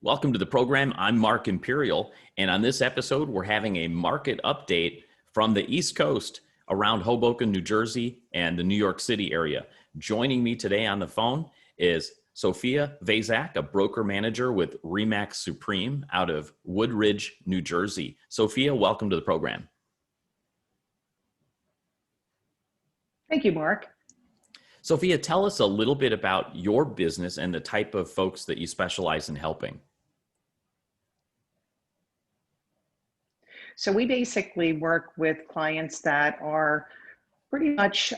Welcome to the program. I'm Mark Imperial, and on this episode, we're having a market update from the East Coast around Hoboken, New Jersey, and the New York City area. Joining me today on the phone is Sophia Vazac, a broker manager with Remax Supreme out of Woodridge, New Jersey. Sophia, welcome to the program. Thank you, Mark. Sophia, tell us a little bit about your business and the type of folks that you specialize in helping. So we basically work with clients that are pretty much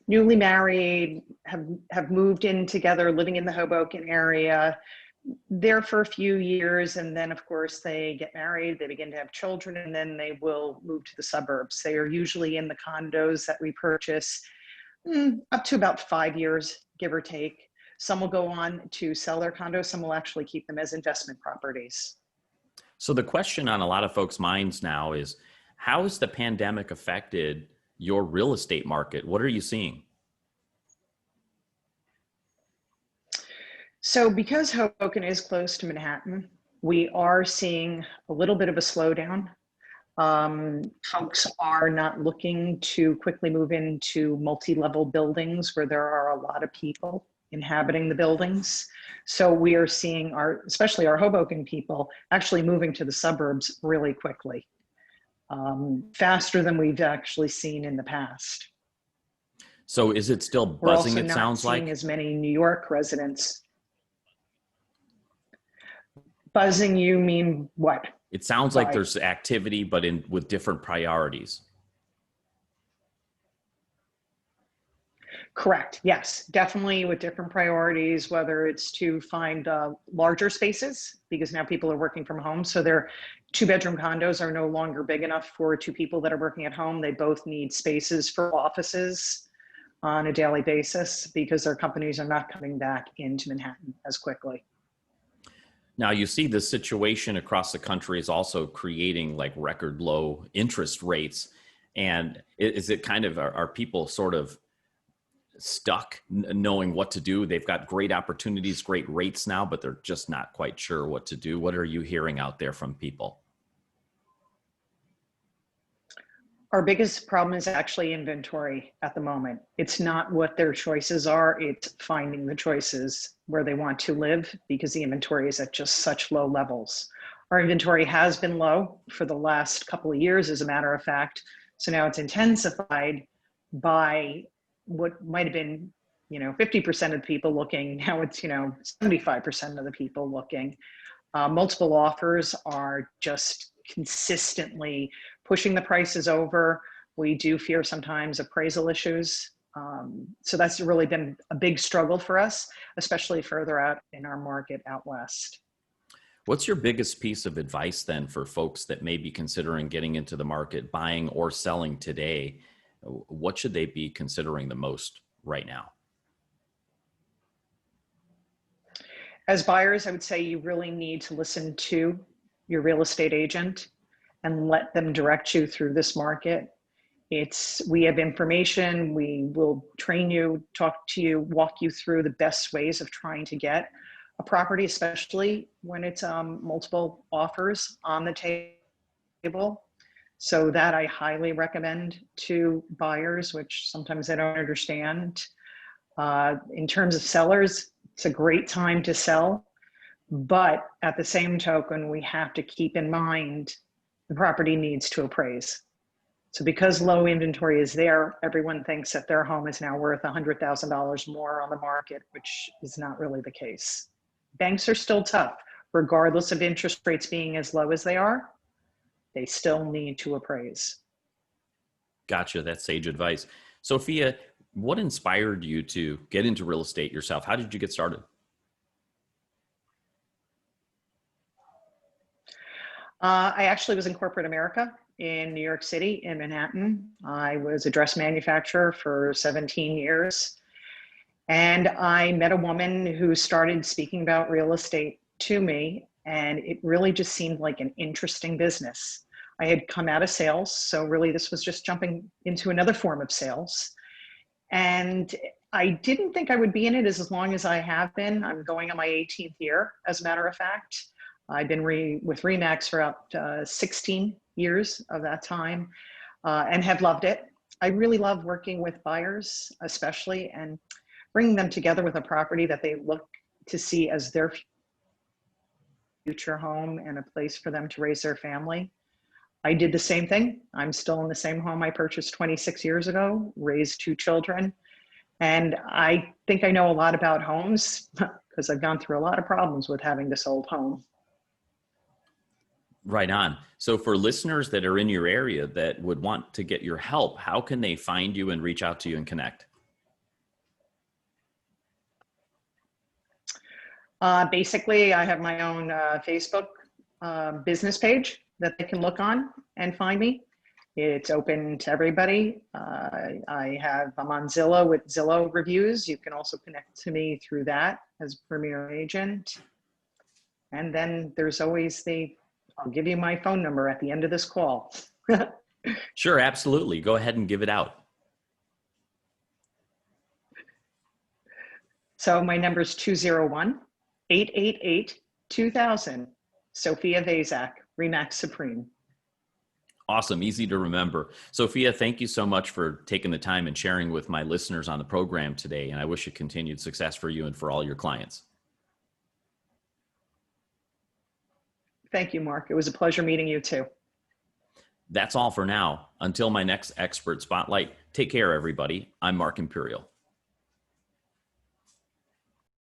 newly married, have moved in together, living in the Hoboken area, there for a few years, and then of course they get married, they begin to have children, and then they will move to the suburbs. They are usually in the condos that we purchase up to about 5 years, give or take. Some will go on to sell their condos, some will actually keep them as investment properties. So the question on a lot of folks' minds now is, how has the pandemic affected your real estate market? What are you seeing? So because Hoboken is close to Manhattan, we are seeing a little bit of a slowdown. Folks are not looking to quickly move into multi-level buildings where there are a lot of people inhabiting the buildings. So we are seeing especially our Hoboken people actually moving to the suburbs really quickly, faster than we've actually seen in the past. So is it still buzzing? We're also it sounds not seeing like as many New York residents. Buzzing, you mean what? It sounds like there's activity, but with different priorities. Correct. Yes, definitely with different priorities, whether it's to find larger spaces, because now people are working from home. So their 2-bedroom condos are no longer big enough for 2 people that are working at home. They both need spaces for offices on a daily basis because their companies are not coming back into Manhattan as quickly. Now you see the situation across the country is also creating like record low interest rates. And is it kind of, are people sort of stuck knowing what to do? They've got great opportunities, great rates now, but they're just not quite sure what to do. What are you hearing out there from people? Our biggest problem is actually inventory at the moment. It's not what their choices are, it's finding the choices where they want to live because the inventory is at just such low levels. Our inventory has been low for the last couple of years, as a matter of fact. So now it's intensified by what might have been, 50% of the people looking. Now it's, 75% of the people looking. Multiple offers are just consistently pushing the prices over. We do fear sometimes appraisal issues. So that's really been a big struggle for us, especially further out in our market out west. What's your biggest piece of advice then for folks that may be considering getting into the market, buying or selling today? What should they be considering the most right now? As buyers, I would say you really need to listen to your real estate agent and let them direct you through this market. We have information, we will train you, talk to you, walk you through the best ways of trying to get a property, especially when it's multiple offers on the table. So that I highly recommend to buyers, which sometimes they don't understand. In terms of sellers, it's a great time to sell, but at the same token, we have to keep in mind the property needs to appraise. So because low inventory is there, everyone thinks that their home is now worth $100,000 more on the market, which is not really the case. Banks are still tough, regardless of interest rates being as low as they are, they still need to appraise. Gotcha. That's sage advice. Sophia, what inspired you to get into real estate yourself? How did you get started? I actually was in corporate America in New York City, in Manhattan. I was a dress manufacturer for 17 years. And I met a woman who started speaking about real estate to me, and it really just seemed like an interesting business. I had come out of sales, so really this was just jumping into another form of sales. And I didn't think I would be in it as long as I have been. I'm going on my 18th year, as a matter of fact. I've been with Remax for about 16 years of that time, and have loved it. I really love working with buyers, especially, and bringing them together with a property that they look to see as their future home and a place for them to raise their family. I did the same thing. I'm still in the same home I purchased 26 years ago, raised 2 children. And I think I know a lot about homes because I've gone through a lot of problems with having this old home. Right on. So for listeners that are in your area that would want to get your help, how can they find you and reach out to you and connect? Basically, I have my own Facebook business page that they can look on and find me. It's open to everybody. I'm on Zillow with Zillow reviews. You can also connect to me through that as Premier Agent. And then there's always I'll give you my phone number at the end of this call. Sure, absolutely. Go ahead and give it out. So my number is 201-888-2000. Sophia Vazac, Remax Supreme. Awesome. Easy to remember. Sophia, thank you so much for taking the time and sharing with my listeners on the program today. And I wish you continued success for you and for all your clients. Thank you, Mark. It was a pleasure meeting you too. That's all for now. Until my next expert spotlight, take care, everybody. I'm Mark Imperial.